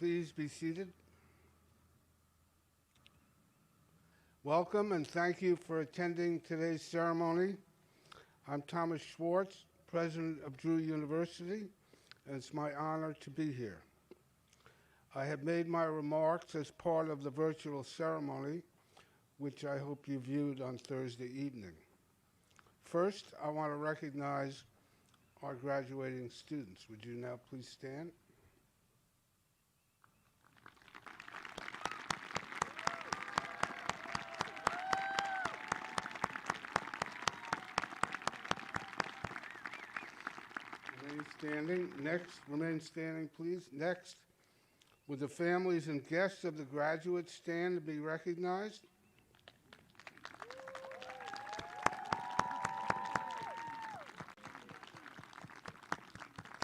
Please be seated. Welcome and thank you for attending today's ceremony. I'm Thomas Schwartz, President of Drew University, and it's my honor to be here. I have made my remarks as part of the virtual ceremony, which I hope you viewed on Thursday evening. First, I want to recognize our graduating students. Would you now please stand? Remain standing. Next, remain standing, please. Next, would the families and guests of the graduates stand to be recognized?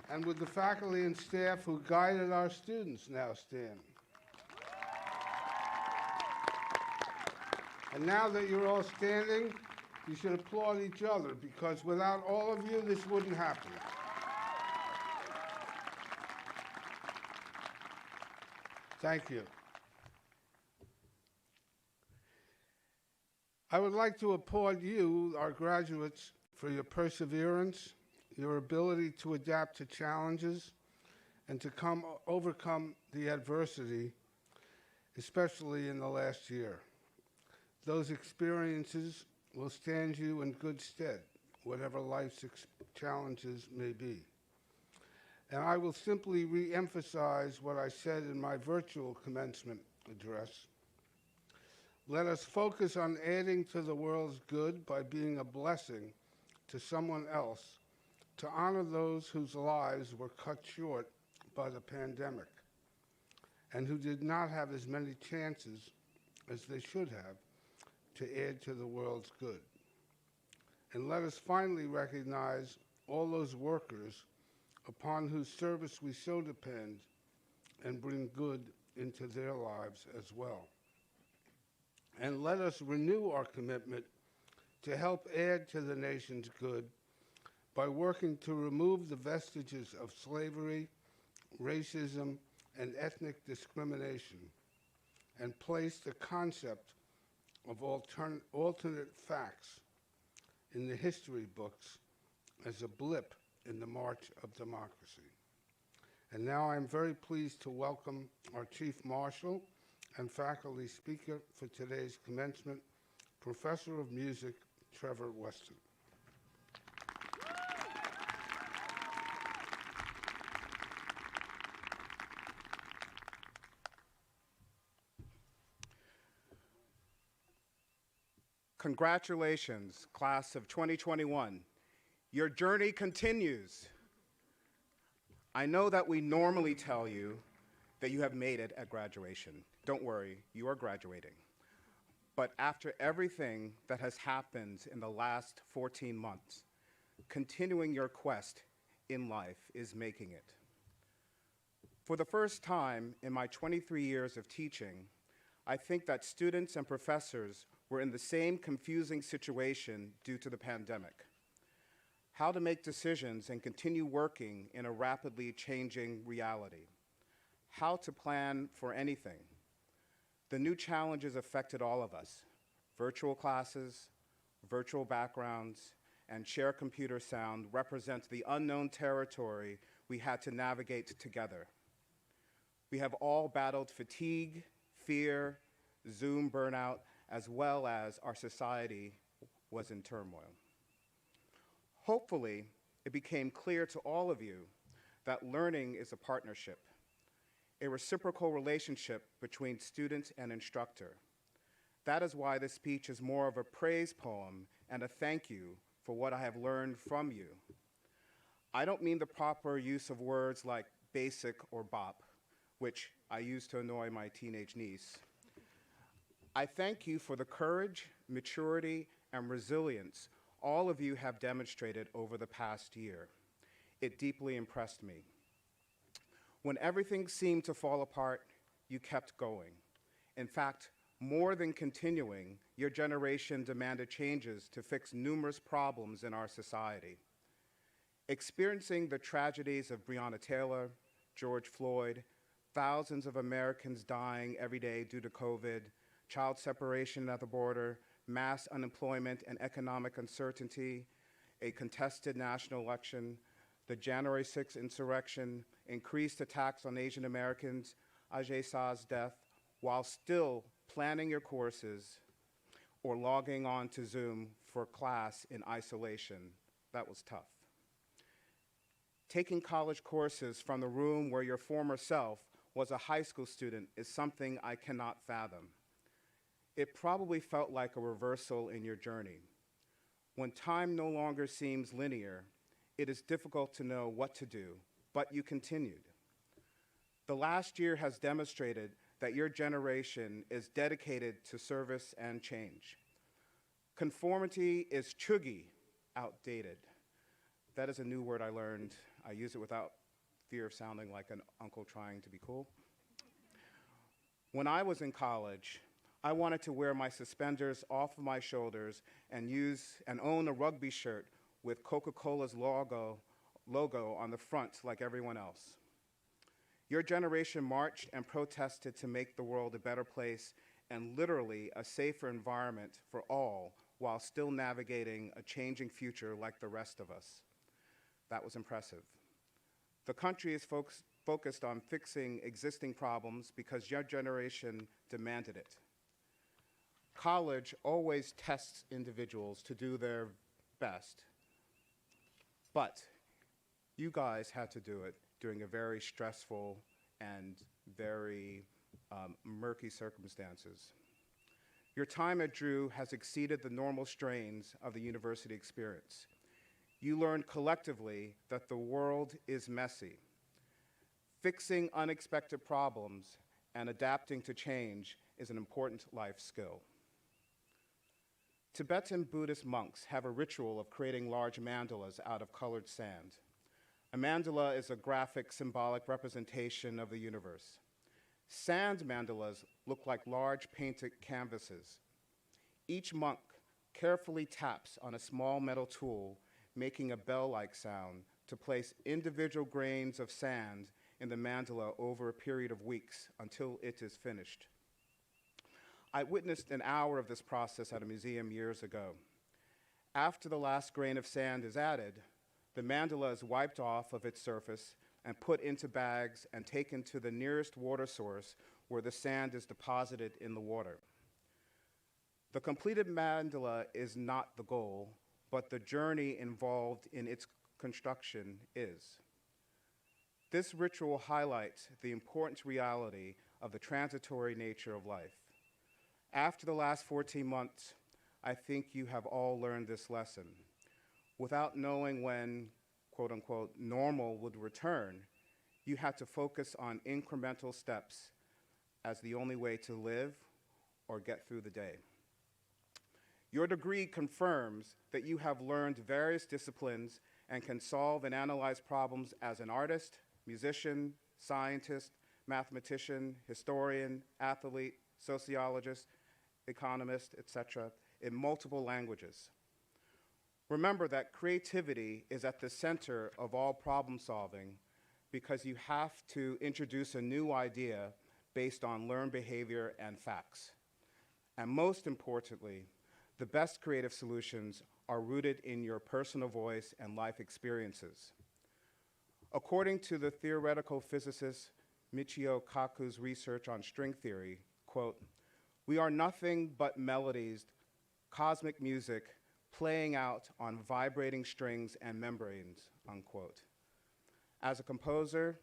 And would the faculty and staff who guided our students now stand? And now that you're all standing, you should applaud each other, because without all of you, this wouldn't happen. Thank you. I would like to applaud you, our graduates, for your perseverance, your ability to adapt to challenges, and to overcome the adversity, especially in the last year. Those experiences will stand you in good stead, whatever life's challenges may be. And I will simply re-emphasize what I said in my virtual commencement address. Let us focus on adding to the world's good by being a blessing to someone else, to honor those whose lives were cut short by the pandemic and who did not have as many chances as they should have to add to the world's good. And let us finally recognize all those workers upon whose service we so depend and bring good into their lives as well. And let us renew our commitment to help add to the nation's good by working to remove the vestiges of slavery, racism, and ethnic discrimination, and place the concept of alternate facts in the history books as a blip in the march of democracy. And now I'm very pleased to welcome our Chief Marshal and faculty speaker for today's commencement, Professor of Music, Trevor Weston. Congratulations, class of 2021. Your journey continues. I know that we normally tell you that you have made it at graduation. Don't worry, you are graduating. But after everything that has happened in the last 14 months, continuing your quest in life is making it. For the first time in my 23 years of teaching, I think that students and professors were in the same confusing situation due to the pandemic. How to make decisions and continue working in a rapidly changing reality. How to plan for anything. The new challenges affected all of us. Virtual classes, virtual backgrounds, and shared computer sound represent the unknown territory we had to navigate together. We have all battled fatigue, fear, Zoom burnout, as well as our society was in turmoil. Hopefully, it became clear to all of you that learning is a partnership, a reciprocal relationship between student and instructor. That is why this speech is more of a praise poem and a thank you for what I have learned from you. I don't mean the proper use of words like basic or bop, which I use to annoy my teenage niece. I thank you for the courage, maturity, and resilience all of you have demonstrated over the past year. It deeply impressed me. When everything seemed to fall apart, you kept going. In fact, more than continuing, your generation demanded changes to fix numerous problems in our society. Experiencing the tragedies of Breonna Taylor, George Floyd, thousands of Americans dying every day due to COVID, child separation at the border, mass unemployment and economic uncertainty, a contested national election, the January 6th insurrection, increased attacks on Asian Americans, Ajay Shah's death, while still planning your courses or logging on to Zoom for class in isolation. That was tough. Taking college courses from the room where your former self was a high school student is something I cannot fathom. It probably felt like a reversal in your journey. When time no longer seems linear, it is difficult to know what to do, but you continued. The last year has demonstrated that your generation is dedicated to service and change. Conformity is chuggy, outdated. That is a new word I learned. I use it without fear of sounding like an uncle trying to be cool. When I was in college, I wanted to wear my suspenders off of my shoulders and own a rugby shirt with Coca-Cola's logo on the front like everyone else. Your generation marched and protested to make the world a better place and literally a safer environment for all while still navigating a changing future like the rest of us. That was impressive. The country is focused on fixing existing problems because your generation demanded it. College always tests individuals to do their best, but you guys had to do it during a very stressful and very murky circumstances. Your time at Drew has exceeded the normal strains of the university experience. You learned collectively that the world is messy. Fixing unexpected problems and adapting to change is an important life skill. Tibetan Buddhist monks have a ritual of creating large mandalas out of colored sand. A mandala is a graphic, symbolic representation of the universe. Sand mandalas look like large painted canvases. Each monk carefully taps on a small metal tool, making a bell-like sound to place individual grains of sand in the mandala over a period of weeks until it is finished. I witnessed an hour of this process at a museum years ago. After the last grain of sand is added, the mandala is wiped off of its surface and put into bags and taken to the nearest water source where the sand is deposited in the water. The completed mandala is not the goal, but the journey involved in its construction is. This ritual highlights the important reality of the transitory nature of life. After the last 14 months, I think you have all learned this lesson. Without knowing when, quote unquote, normal would return, you had to focus on incremental steps as the only way to live or get through the day. Your degree confirms that you have learned various disciplines and can solve and analyze problems as an artist, musician, scientist, mathematician, historian, athlete, sociologist, economist, etc., in multiple languages. Remember that creativity is at the center of all problem solving because you have to introduce a new idea based on learned behavior and facts. And most importantly, the best creative solutions are rooted in your personal voice and life experiences. According to the theoretical physicist Michio Kaku's research on string theory, quote, "We are nothing but melodies, cosmic music, playing out on vibrating strings and membranes," unquote. As a composer,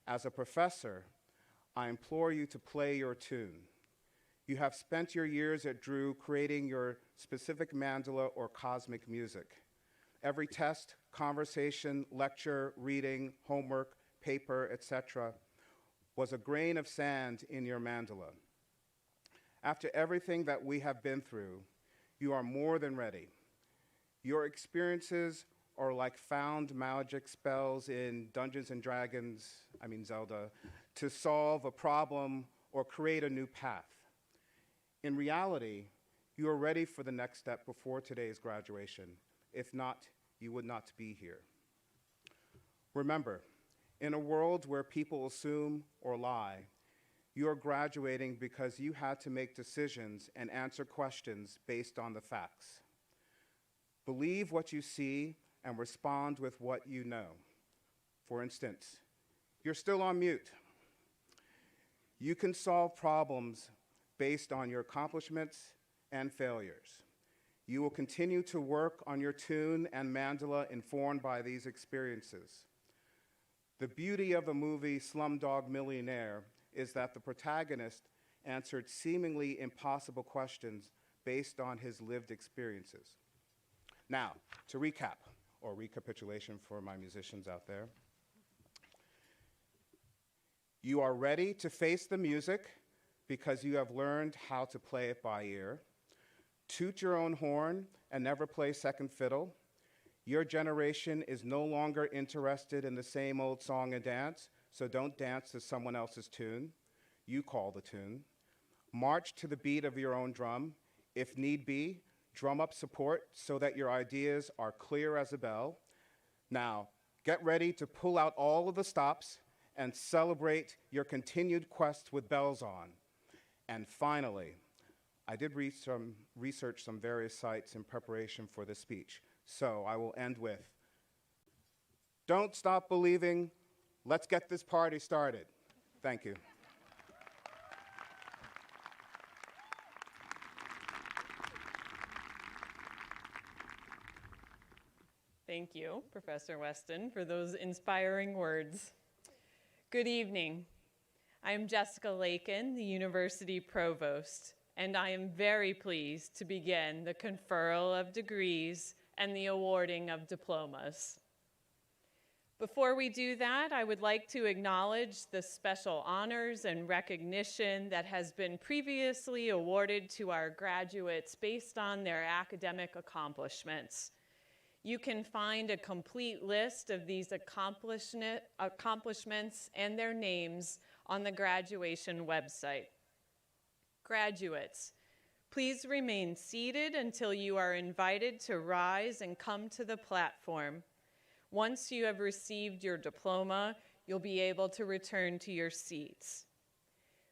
as a professor, I implore you to play your tune. You have spent your years at Drew creating your specific mandala or cosmic music. Every test, conversation, lecture, reading, homework, paper, etc., was a grain of sand in your mandala. After everything that we have been through, you are more than ready. Your experiences are like found magic spells in Dungeons and Dragons, Zelda, to solve a problem or create a new path. In reality, you are ready for the next step before today's graduation. If not, you would not be here. Remember, In a world where people assume or lie, you are graduating because you had to make decisions and answer questions based on the facts. Believe what you see and respond with what you know. For instance, you're still on mute. You can solve problems based on your accomplishments and failures. You will continue to work on your tune and mandala informed by these experiences. The beauty of the movie Slumdog Millionaire is that the protagonist answered seemingly impossible questions based on his lived experiences. Now, to recap, or recapitulation for my musicians out there. You are ready to face the music because you have learned how to play it by ear. Toot your own horn and never play second fiddle. Your generation is no longer interested in the same old song and dance, so don't dance to someone else's tune. You call the tune. March to the beat of your own drum. If need be, drum up support so that your ideas are clear as a bell. Now, get ready to pull out all of the stops and celebrate your continued quest with bells on. And finally, I did research some various sites in preparation for this speech, so I will end with, don't stop believing, let's get this party started. Thank you. Thank you, Professor Weston, for those inspiring words. Good evening. I am Jessica Lakin, the University Provost, and I am very pleased to begin the Conferral of Degrees and the awarding of diplomas. Before we do that, I would like to acknowledge the special honors and recognition that has been previously awarded to our graduates based on their academic accomplishments. You can find a complete list of these accomplishments and their names on the graduation website. Graduates, please remain seated until you are invited to rise and come to the platform. Once you have received your diploma, you'll be able to return to your seats.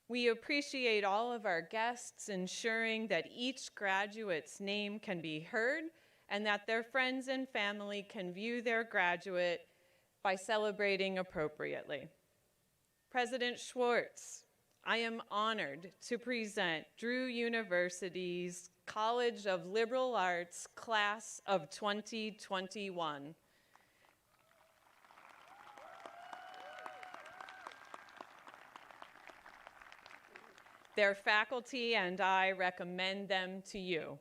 We appreciate all of our guests ensuring that each graduate's name can be heard and that their friends and family can view their graduate by celebrating appropriately. President Schwartz, I am honored to present Drew University's College of Liberal Arts Class of 2021. Their faculty and I recommend them to you.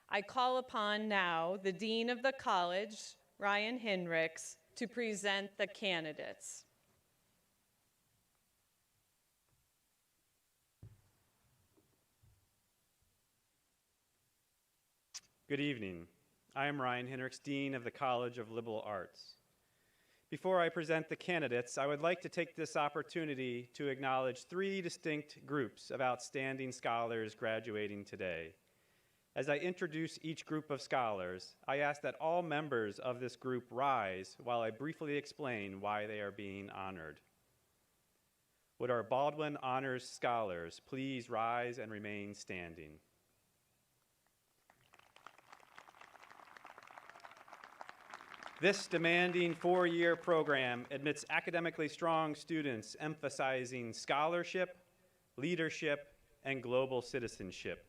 I call upon now the Dean of the College, Ryan Hinrichs, to present the candidates. Good evening. I am Ryan Hinrichs, Dean of the College of Liberal Arts. Before I present the candidates, I would like to take this opportunity to acknowledge 3 distinct groups of outstanding scholars graduating today. As I introduce each group of scholars, I ask that all members of this group rise while I briefly explain why they are being honored. Would our Baldwin Honors Scholars please rise and remain standing? This demanding 4-year program admits academically strong students emphasizing scholarship, leadership, and global citizenship.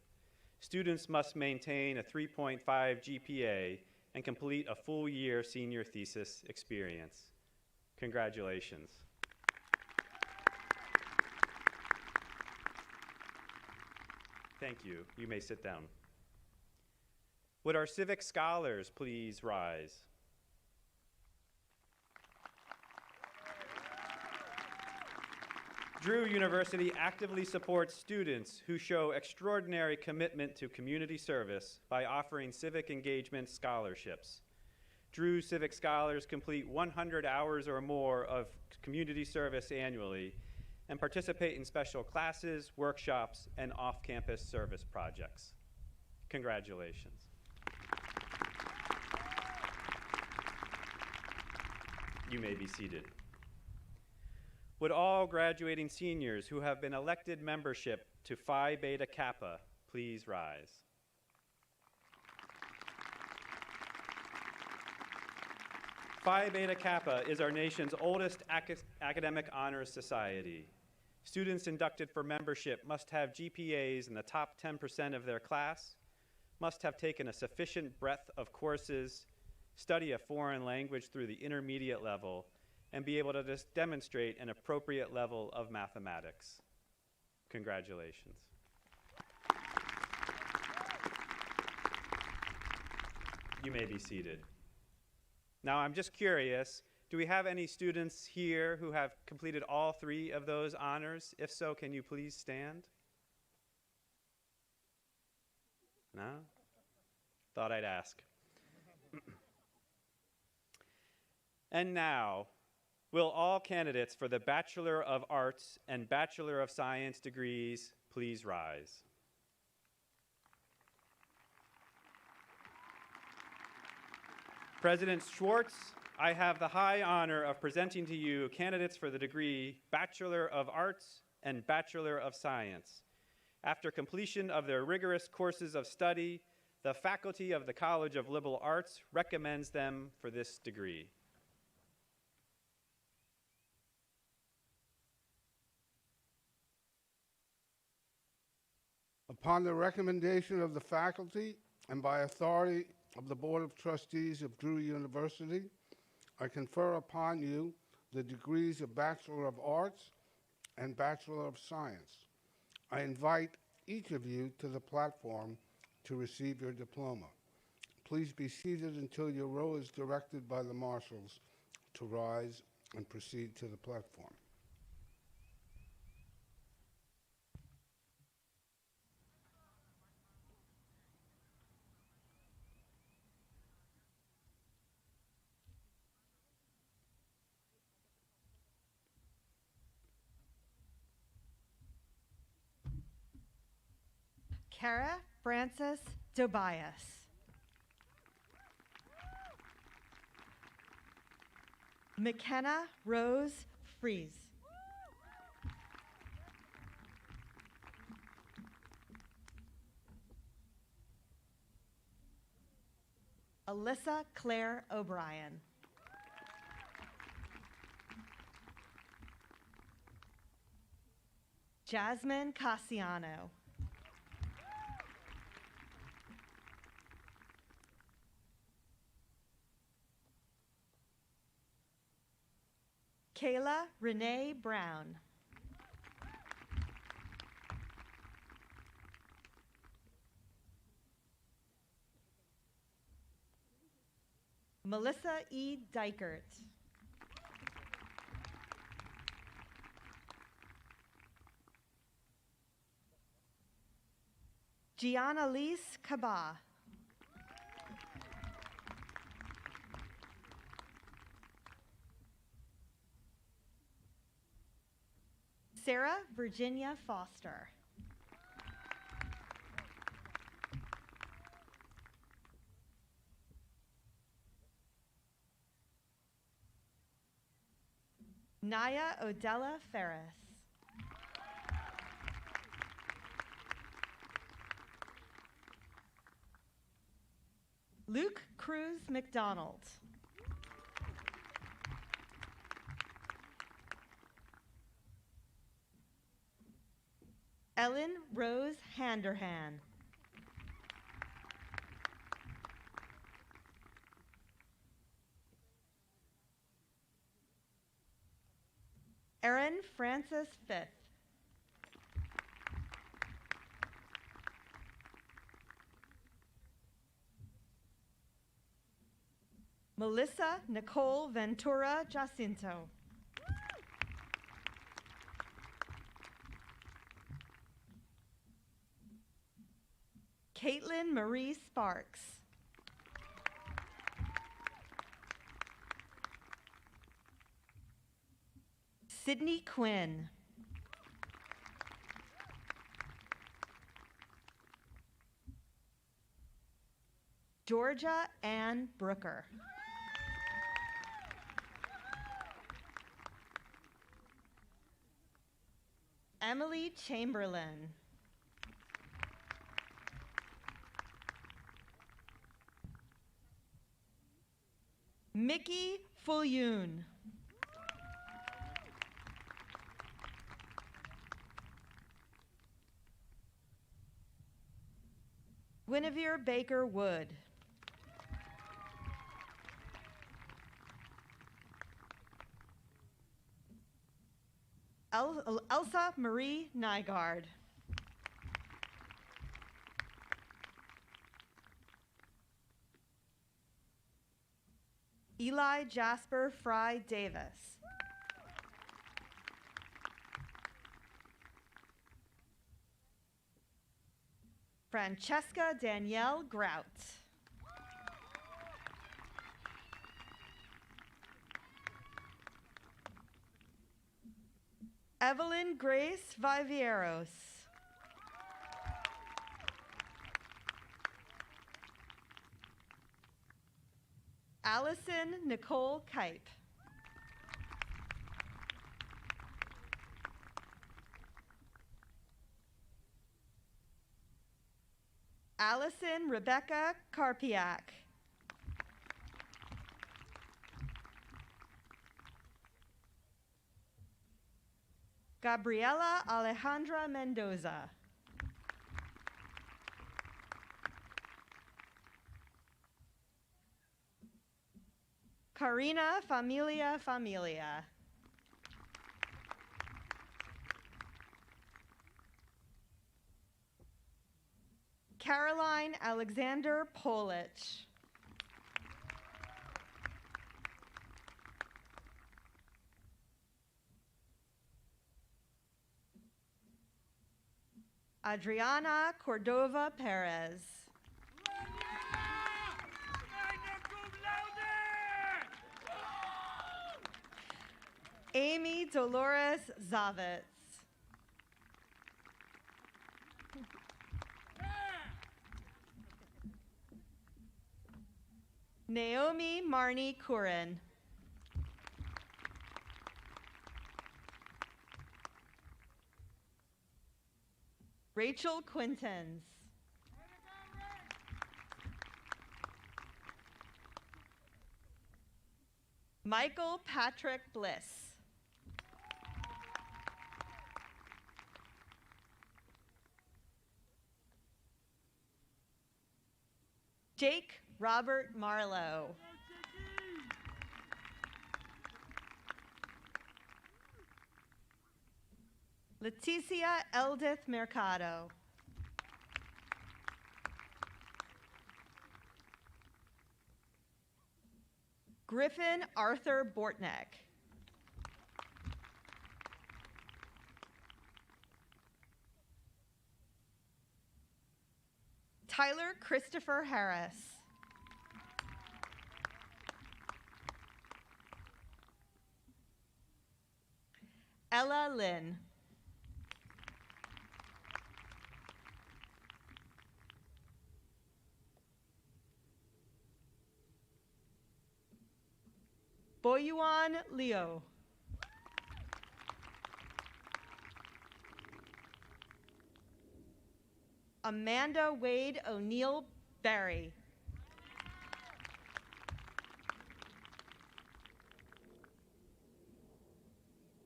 Students must maintain a 3.5 GPA and complete a full-year senior thesis experience. Congratulations. Thank you. You may sit down. Would our civic scholars please rise? Drew University actively supports students who show extraordinary commitment to community service by offering civic engagement scholarships. Drew Civic Scholars complete 100 hours or more of community service annually and participate in special classes, workshops, and off-campus service projects. Congratulations. You may be seated. Would all graduating seniors who have been elected membership to Phi Beta Kappa please rise? Phi Beta Kappa is our nation's oldest academic honors society. Students inducted for membership must have GPAs in the top 10% of their class, must have taken a sufficient breadth of courses, study a foreign language through the intermediate level, and be able to demonstrate an appropriate level of mathematics. Congratulations. You may be seated. Now, I'm just curious, do we have any students here who have completed all three of those honors? If so, can you please stand? No? Thought I'd ask. And now, will all candidates for the Bachelor of Arts and Bachelor of Science degrees please rise? President Schwartz, I have the high honor of presenting to you candidates for the degree Bachelor of Arts and Bachelor of Science. After completion of their rigorous courses of study, the faculty of the College of Liberal Arts recommends them for this degree. Upon the recommendation of the faculty and by authority of the Board of Trustees of Drew University, I confer upon you the degrees of Bachelor of Arts and Bachelor of Science. I invite each of you to the platform to receive your diploma. Please be seated until your row is directed by the marshals to rise and proceed to the platform. Kara Frances Tobias. McKenna Rose Fries. Alyssa Claire O'Brien. Jasmine Cassiano. Kayla Renee Brown. Melissa E. Dykert. Gianna Lise Kaba. Sarah Virginia Foster. Naya Odella Ferris. Luke Cruz McDonald. Ellen Rose Handerhan. Erin Frances Fifth. Melissa Nicole Ventura Jacinto. Caitlin Marie Sparks. Sydney Quinn. Georgia Ann Brooker. Emily Chamberlain. Mickey Fulyoon. Guinevere Baker Wood. Elsa Marie Nygaard. Eli Jasper Fry Davis. Francesca Danielle Grout. Evelyn Grace Vivieros. Allison Nicole Kipe. Allison Rebecca Karpiak. Gabriela Alejandra Mendoza. Karina Familia. Caroline Alexander Polich. Adriana Cordova Perez. Amy Dolores Zavitz. Naomi Marnie Curran. Rachel Quintens. Michael Patrick Bliss. Jake Robert Marlowe. Leticia Eldith Mercado. Griffin Arthur Bortneck. Tyler Christopher Harris. Ella Lynn. Boyuan Leo. Amanda Wade O'Neill Barry.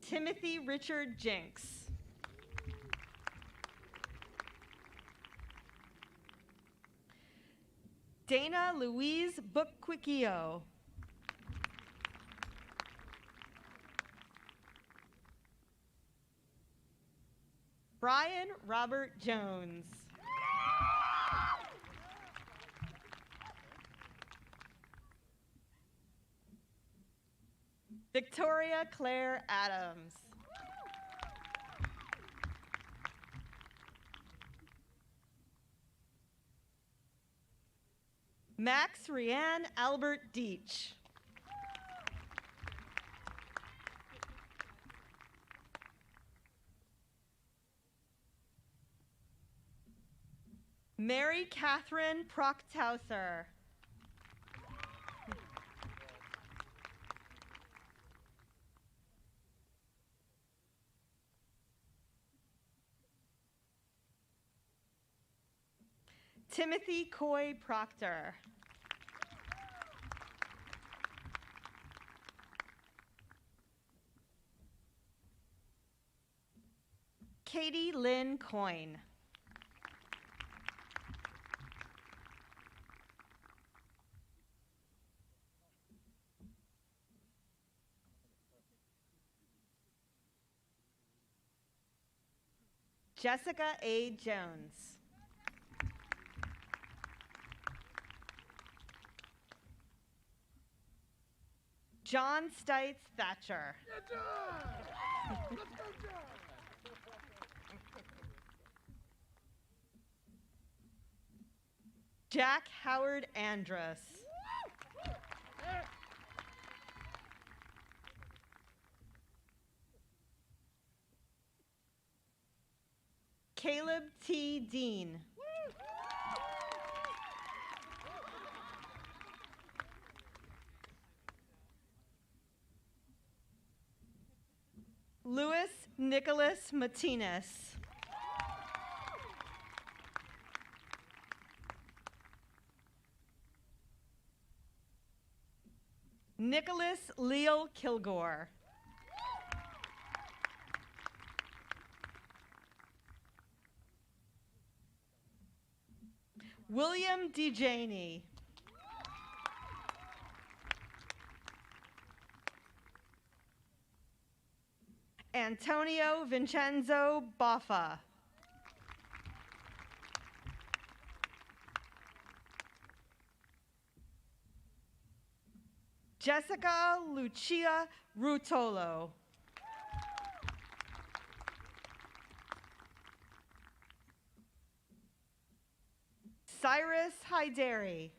Timothy Richard Jinks. Dana Louise Bookquicchio. Brian Robert Jones. Victoria Claire Adams. Max Rianne Albert Deach. Mary Catherine Proctauser. Timothy Coy Proctor. Katie Lynn Coyne. Jessica A. Jones. John Stites Thatcher. Jack Howard Andrus. Caleb T. Dean. Louis Nicholas Martinez. Nicholas Leal Kilgore. William DeJaney. Antonio Vincenzo Boffa. Jessica Lucia Rutolo. Cyrus Haidari.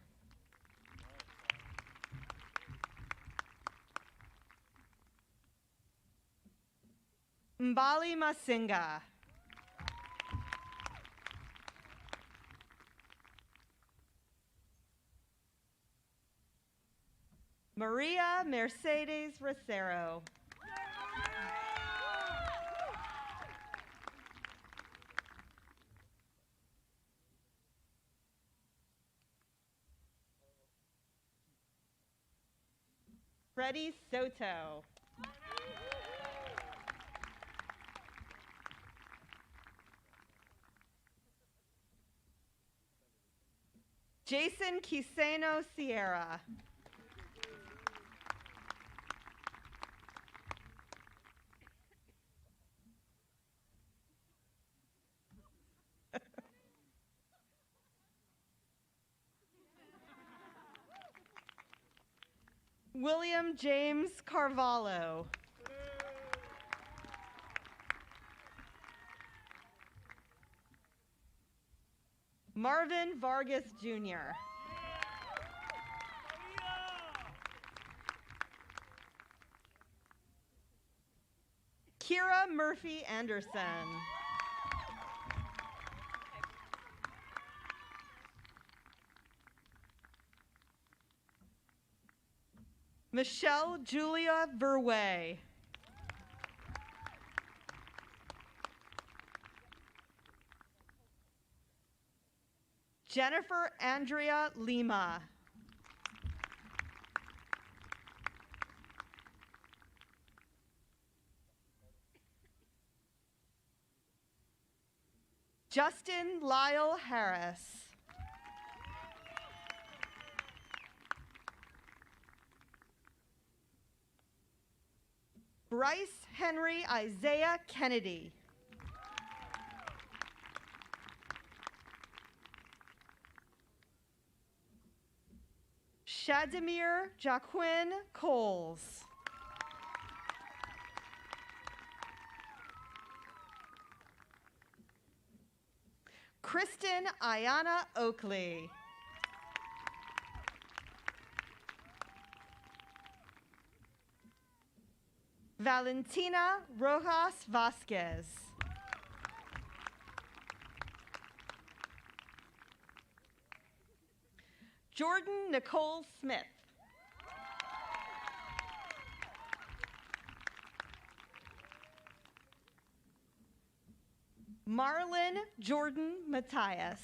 Mbali Masinga. Maria Mercedes Rosero. Freddie Soto. Jason Quiseno Sierra. William James Carvalho. Marvin Vargas Jr. Kira Murphy Anderson. Michelle Julia Verwey. Jennifer Andrea Lima. Justin Lyle Harris. Bryce Henry Isaiah Kennedy. Shadimir Jaquin Coles. Kristen Ayana Oakley. Valentina Rojas Vasquez. Jordan Nicole Smith. Marlon Jordan Matthias.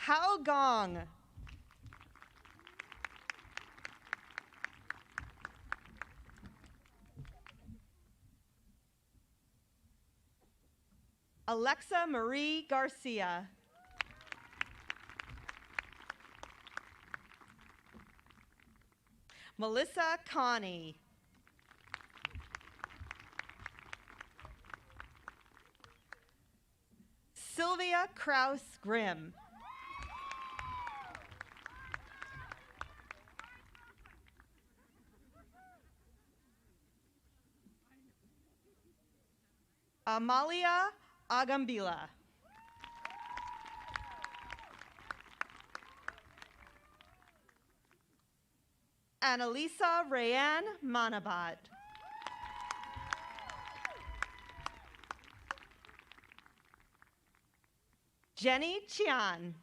Hao Gong. Alexa Marie Garcia. Melissa Connie. Sylvia Kraus Grimm. Amalia Agambila. Annalisa Rayanne Manabat. Jenny Chian.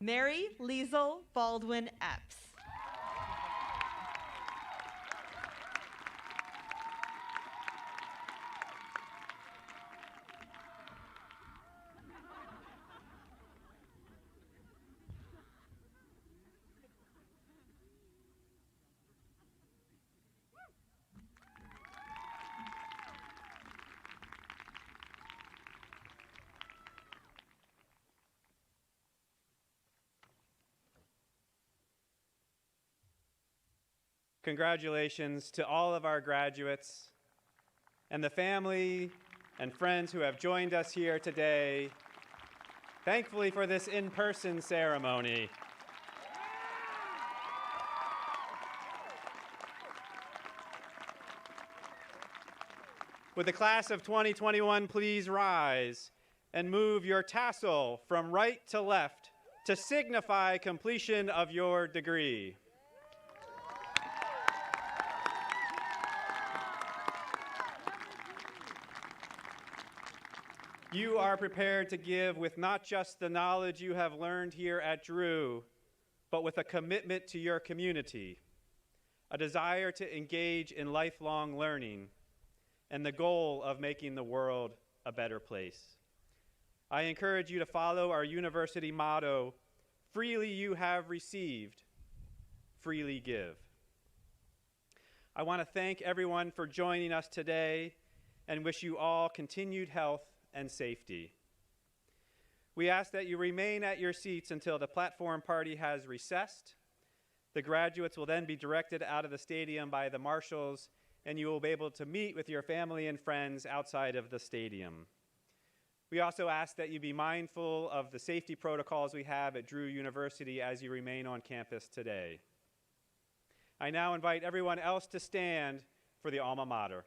Mary Liesel Baldwin Epps. Congratulations to all of our graduates and the family and friends who have joined us here today, thankfully for this in-person ceremony. Would the class of 2021 please rise and move your tassel from right to left to signify completion of your degree. You are prepared to give with not just the knowledge you have learned here at Drew, but with a commitment to your community, a desire to engage in lifelong learning, and the goal of making the world a better place. I encourage you to follow our university motto, freely you have received, freely give. I want to thank everyone for joining us today and wish you all continued health and safety. We ask that you remain at your seats until the platform party has recessed. The graduates will then be directed out of the stadium by the marshals, and you will be able to meet with your family and friends outside of the stadium. We also ask that you be mindful of the safety protocols we have at Drew University as you remain on campus today. I now invite everyone else to stand for the alma mater.